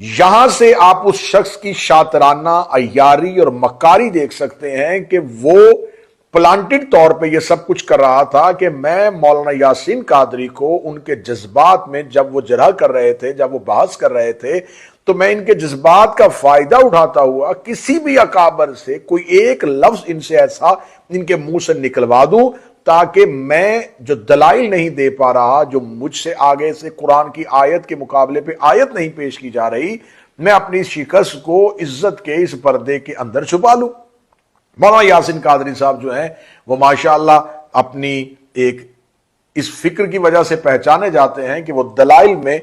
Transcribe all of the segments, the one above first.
یہاں سے آپ اس شخص کی شاطرانہ عیاری اور مکاری دیکھ سکتے ہیں کہ وہ پلانٹڈ طور پہ یہ سب کچھ کر رہا تھا کہ میں مولانا یاسین قادری کو ان کے جذبات میں جب وہ جرح کر رہے تھے، جب وہ بحث کر رہے تھے، تو میں ان کے جذبات کا فائدہ اٹھاتا ہوا کسی بھی اکابر سے کوئی ایک لفظ ان سے ایسا ان کے منہ سے نکلوا دوں تاکہ میں جو دلائل نہیں دے پا رہا، جو مجھ سے آگے سے قرآن کی آیت کے مقابلے پہ آیت نہیں پیش کی جا رہی، میں اپنی شکست کو عزت کے اس پردے کے اندر چھپا لوں۔ مولانا یاسین قادری صاحب جو ہیں وہ ماشاءاللہ اپنی ایک اس فکر کی وجہ سے پہچانے جاتے ہیں کہ وہ دلائل میں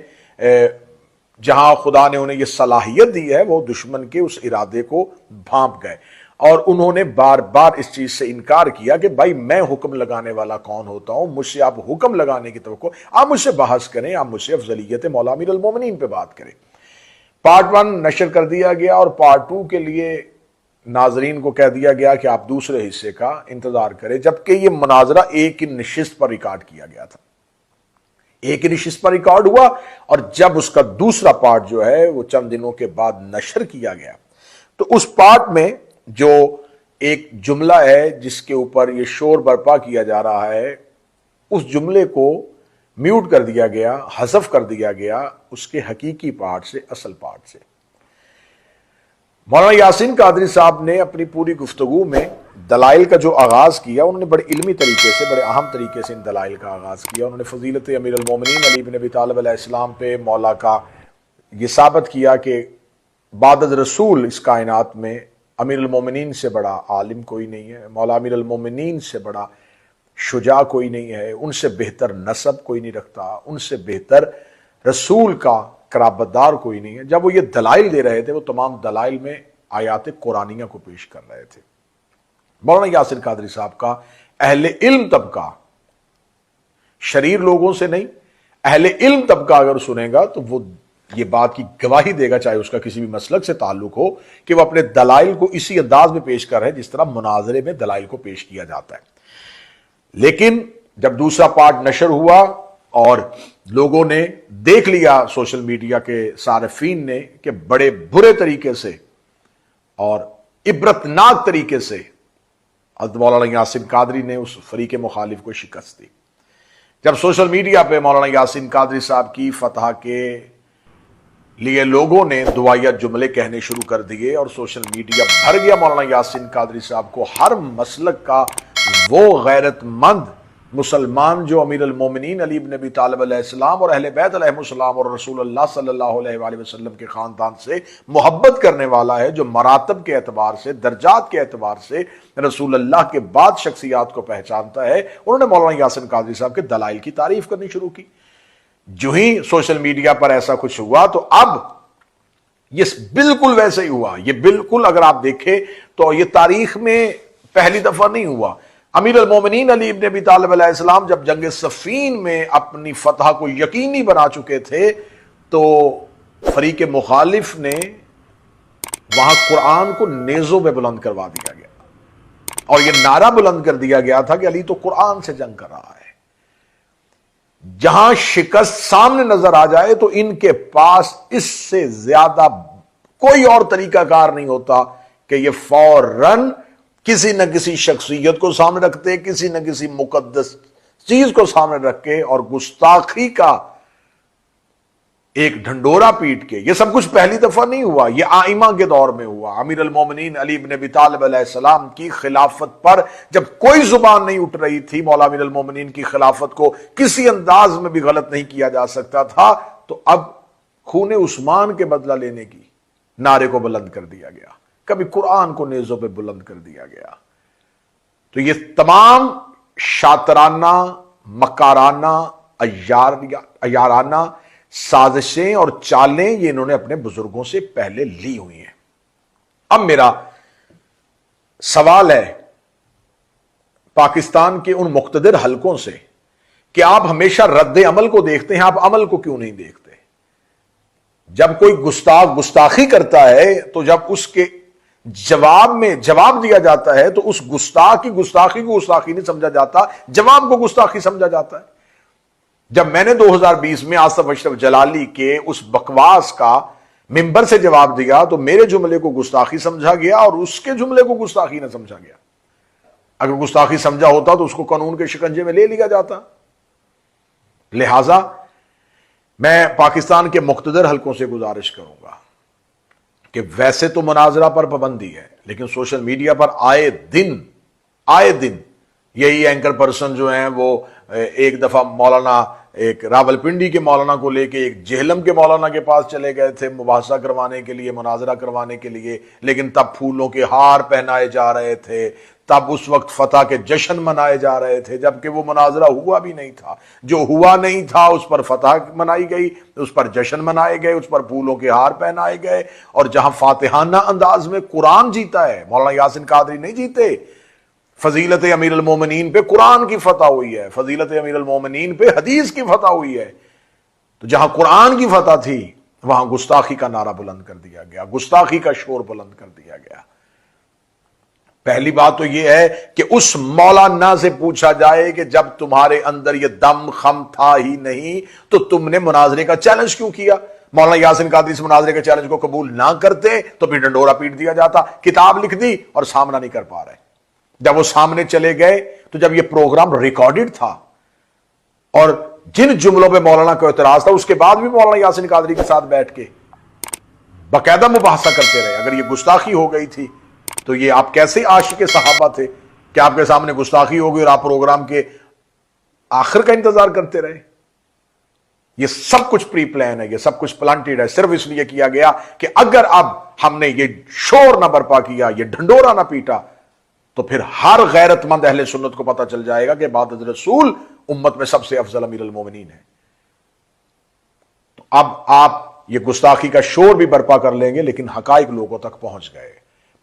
جہاں خدا نے انہیں یہ صلاحیت دی ہے وہ دشمن کے اس ارادے کو بھانپ گئے، اور انہوں نے بار بار اس چیز سے انکار کیا کہ بھائی میں حکم لگانے والا کون ہوتا ہوں، مجھ سے آپ حکم لگانے کی توقع، آپ مجھ سے بحث کریں، آپ مجھ سے افضلیت مولا امیر المومنین پہ بات کریں۔ پارٹ 1 نشر کر دیا گیا اور پارٹ 2 کے لیے ناظرین کو کہہ دیا گیا کہ آپ دوسرے حصے کا انتظار کریں، جبکہ یہ مناظرہ ایک ہی نشست پر ریکارڈ کیا گیا تھا، ایک ہی نشست پر ریکارڈ ہوا، اور جب اس کا دوسرا پارٹ جو ہے وہ چند دنوں کے بعد نشر کیا گیا تو اس پارٹ میں جو ایک جملہ ہے جس کے اوپر یہ شور برپا کیا جا رہا ہے، اس جملے کو میوٹ کر دیا گیا، حذف کر دیا گیا اس کے حقیقی پارٹ سے، اصل پارٹ سے۔ مولانا یاسین قادری صاحب نے اپنی پوری گفتگو میں دلائل کا جو آغاز کیا، انہوں نے بڑے علمی طریقے سے، بڑے اہم طریقے سے ان دلائل کا آغاز کیا۔ انہوں نے فضیلت امیر المومنین علی بن ابی طالب علیہ السلام پہ مولا کا یہ ثابت کیا کہ بعد از رسول اس کائنات میں امیر المومنین سے بڑا عالم کوئی نہیں ہے، مولا امیر المومنین سے بڑا شجاع کوئی نہیں ہے، ان سے بہتر نسب کوئی نہیں رکھتا، ان سے بہتر رسول کا قرابت دار کوئی نہیں ہے۔ جب وہ یہ دلائل دے رہے تھے، وہ تمام دلائل میں آیات قرآنیہ کو پیش کر رہے تھے۔ مولانا یاسین قادری صاحب کا اہل علم طبقہ، شریر لوگوں سے نہیں، اہل علم طبقہ اگر سنے گا تو وہ یہ بات کی گواہی دے گا، چاہے اس کا کسی بھی مسلک سے تعلق ہو، کہ وہ اپنے دلائل کو اسی انداز میں پیش کر رہے ہیں جس طرح مناظرے میں دلائل کو پیش کیا جاتا ہے۔ لیکن جب دوسرا پارٹ نشر ہوا اور لوگوں نے دیکھ لیا، سوشل میڈیا کے صارفین نے، کہ بڑے برے طریقے سے اور عبرتناک طریقے سے حضرت مولانا یاسین قادری نے اس فریق مخالف کو شکست دی۔ جب سوشل میڈیا پہ مولانا یاسین قادری صاحب کی فتح کے لیے لوگوں نے دعائیہ جملے کہنے شروع کر دیے اور سوشل میڈیا بھر گیا مولانا یاسین قادری صاحب کو، ہر مسلک کا وہ غیرت مند مسلمان جو امیر المومنین علی بن ابی طالب علیہ السلام اور اہل بیت علیہ السلام اور رسول اللہ صلی اللہ علیہ وآلہ وسلم کے خاندان سے محبت کرنے والا ہے، جو مراتب کے اعتبار سے، درجات کے اعتبار سے رسول اللہ کے بعد شخصیات کو پہچانتا ہے، انہوں نے مولانا یاسین قادری صاحب کے دلائل کی تعریف کرنی شروع کی۔ جو ہی سوشل میڈیا پر ایسا کچھ ہوا تو اب یہ بالکل ویسے ہی ہوا، یہ بالکل اگر آپ دیکھیں تو یہ تاریخ میں پہلی دفعہ نہیں ہوا۔ امیر المومنین علی ابن ابی طالب علیہ السلام جب جنگ صفین میں اپنی فتح کو یقینی بنا چکے تھے تو فریق مخالف نے وہاں قرآن کو نیزوں میں بلند کروا دیا گیا اور یہ نعرہ بلند کر دیا گیا تھا کہ علی تو قرآن سے جنگ کر رہا ہے۔ جہاں شکست سامنے نظر آ جائے تو ان کے پاس اس سے زیادہ کوئی اور طریقہ کار نہیں ہوتا کہ یہ فوراً کسی نہ کسی شخصیت کو سامنے رکھتے، کسی نہ کسی مقدس چیز کو سامنے رکھ کے اور گستاخی کا ایک ڈھنڈورا پیٹ کے۔ یہ سب کچھ پہلی دفعہ نہیں ہوا، یہ آئمہ کے دور میں ہوا۔ امیر المومنین علی بن ابی طالب علیہ السلام کی خلافت پر جب کوئی زبان نہیں اٹھ رہی تھی، مولا امیر المومنین کی خلافت کو کسی انداز میں بھی غلط نہیں کیا جا سکتا تھا، تو اب خون عثمان کے بدلہ لینے کی نعرے کو بلند کر دیا گیا، کبھی قرآن کو نیزوں پہ بلند کر دیا گیا۔ تو یہ تمام شاطرانہ، مکارانہ، عیارانہ سازشیں اور چالیں یہ انہوں نے اپنے بزرگوں سے پہلے لی ہوئی ہیں۔ اب میرا سوال ہے پاکستان کے ان مقتدر حلقوں سے کہ آپ ہمیشہ رد عمل کو دیکھتے ہیں، آپ عمل کو کیوں نہیں دیکھتے؟ جب کوئی گستاخی کرتا ہے تو جب اس کے جواب میں جواب دیا جاتا ہے تو اس گستاخی کو گستاخی نہیں سمجھا جاتا، جواب کو گستاخی سمجھا جاتا ہے۔ جب میں نے 2020 میں آصف اشرف جلالی کے اس بکواس کا منبر سے جواب دیا تو میرے جملے کو گستاخی سمجھا گیا اور اس کے جملے کو گستاخی نہ سمجھا گیا. اگر گستاخی سمجھا ہوتا تو اس کو قانون کے شکنجے میں لے لیا جاتا. لہذا میں پاکستان کے مقتدر حلقوں سے گزارش کروں گا کہ ویسے تو مناظرہ پر پابندی ہے، لیکن سوشل میڈیا پر آئے دن یہی اینکر پرسن جو ہیں وہ ایک دفعہ مولانا ایک راولپنڈی کے مولانا کو لے کے ایک جہلم کے مولانا کے پاس چلے گئے تھے مباحثہ کروانے کے لیے، مناظرہ کروانے کے لیے، لیکن تب پھولوں کے ہار پہنائے جا رہے تھے، تب اس وقت فتح کے جشن منائے جا رہے تھے، جبکہ وہ مناظرہ ہوا بھی نہیں تھا. جو ہوا نہیں تھا اس پر فتح منائی گئی، اس پر جشن منائے گئے، اس پر پھولوں کے ہار پہنائے گئے. اور جہاں فاتحانہ انداز میں قرآن جیتا ہے، مولانا یاسین قادری نہیں جیتے. فضیلت امیر المومنین پہ قرآن کی فتح ہوئی ہے، فضیلت امیر المومنین پہ حدیث کی فتح ہوئی ہے. تو جہاں قرآن کی فتح تھی وہاں گستاخی کا نعرہ بلند کر دیا گیا، گستاخی کا شور بلند کر دیا گیا. پہلی بات تو یہ ہے کہ اس مولانا سے پوچھا جائے کہ جب تمہارے اندر یہ دم خم تھا ہی نہیں تو تم نے مناظرے کا چیلنج کیوں کیا؟ مولانا یاسین قادری سے مناظرے کے چیلنج کو قبول نہ کرتے تو پھر ڈنڈورا پیٹ دیا جاتا. کتاب لکھ دی اور سامنا نہیں کر پا رہے. جب وہ سامنے چلے گئے تو جب یہ پروگرام ریکارڈڈ تھا اور جن جملوں پہ مولانا کو اعتراض تھا اس کے بعد بھی مولانا یاسین قادری کے ساتھ بیٹھ کے باقاعدہ مباحثہ کرتے رہے. اگر یہ گستاخی ہو گئی تھی تو یہ آپ کیسے عاشق صحابہ تھے کہ آپ کے سامنے گستاخی ہو گئی اور آپ پروگرام کے آخر کا انتظار کرتے رہے؟ یہ سب کچھ پری پلان ہے، یہ سب کچھ پلانٹیڈ ہے، صرف اس لیے کیا گیا کہ اگر اب ہم نے یہ شور نہ برپا کیا، یہ ڈھنڈورا نہ پیٹا تو پھر ہر غیرت مند اہل سنت کو پتہ چل جائے گا کہ بعد از رسول امت میں سب سے افضل امیر المومنین ہے. تو اب آپ یہ گستاخی کا شور بھی برپا کر لیں گے لیکن حقائق لوگوں تک پہنچ گئے.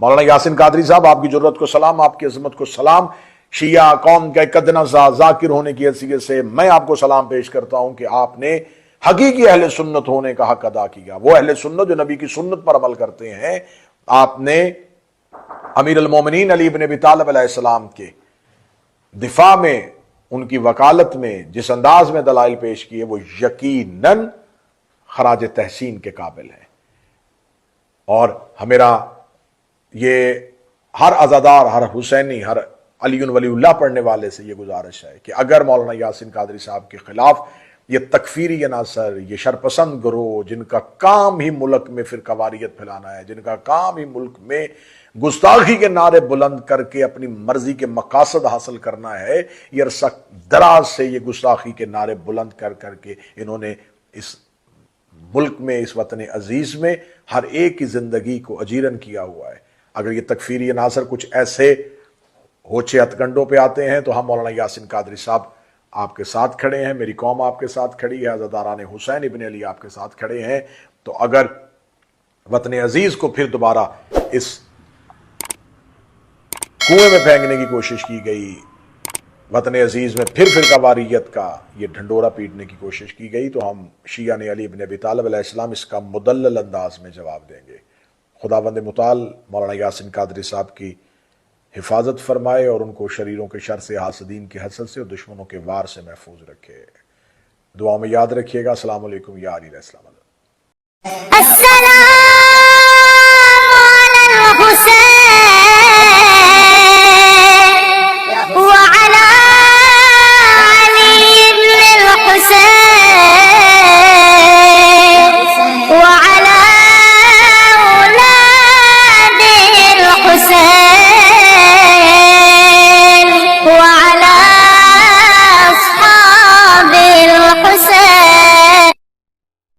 مولانا یاسین قادری صاحب، آپ کی جرت کو سلام، آپ کی عظمت کو سلام. شیعہ قوم کا قدنہ ذاکر ہونے کی حیثیت سے میں آپ کو سلام پیش کرتا ہوں کہ آپ نے حقیقی اہل سنت ہونے کا حق ادا کیا. وہ اہل سنت جو نبی کی سنت پر عمل کرتے ہیں. آپ نے امیر المومنین علی بن ابی طالب علیہ السلام کے دفاع میں، ان کی وکالت میں جس انداز میں دلائل پیش کیے وہ یقیناً خراج تحسین کے قابل ہے. اور ہمیرا یہ ہر عزادار، ہر حسینی، ہر علی ولی اللہ پڑھنے والے سے یہ گزارش ہے کہ اگر مولانا یاسین قادری صاحب کے خلاف یہ تکفیری عناصر، یہ شرپسند گروہ جن کا کام ہی ملک میں فرقہ واریت پھیلانا ہے، جن کا کام ہی ملک میں گستاخی کے نعرے بلند کر کے اپنی مرضی کے مقاصد حاصل کرنا ہے، یہ عرصہ دراز سے یہ گستاخی کے نعرے بلند کر کر کے انہوں نے اس ملک میں، اس وطن عزیز میں ہر ایک کی زندگی کو اجیرن کیا ہوا ہے. اگر یہ تکفیری عناصر کچھ ایسے ہوچے ہتھ پہ آتے ہیں تو ہم مولانا یاسین قادری صاحب آپ کے ساتھ کھڑے ہیں، میری قوم آپ کے ساتھ کھڑی ہے، عزاداران حسین ابن علی آپ کے ساتھ کھڑے ہیں. تو اگر وطن عزیز کو پھر دوبارہ اس کنویں میں پھینکنے کی کوشش کی گئی، وطن عزیز میں پھر فرقہ واریت کا یہ ڈھنڈورا پیٹنے کی کوشش کی گئی، تو ہم شیعہ نے علی بن ابی طالب علیہ السلام اس کا مدلل انداز میں جواب دیں گے. خداوند متعال مولانا یاسین قادری صاحب کی حفاظت فرمائے اور ان کو شریروں کے شر سے، حاسدین کی حسد سے اور دشمنوں کے وار سے محفوظ رکھے. دعا میں یاد رکھیے گا. السلام علیکم یا علی السلام. السلام علی الحسین.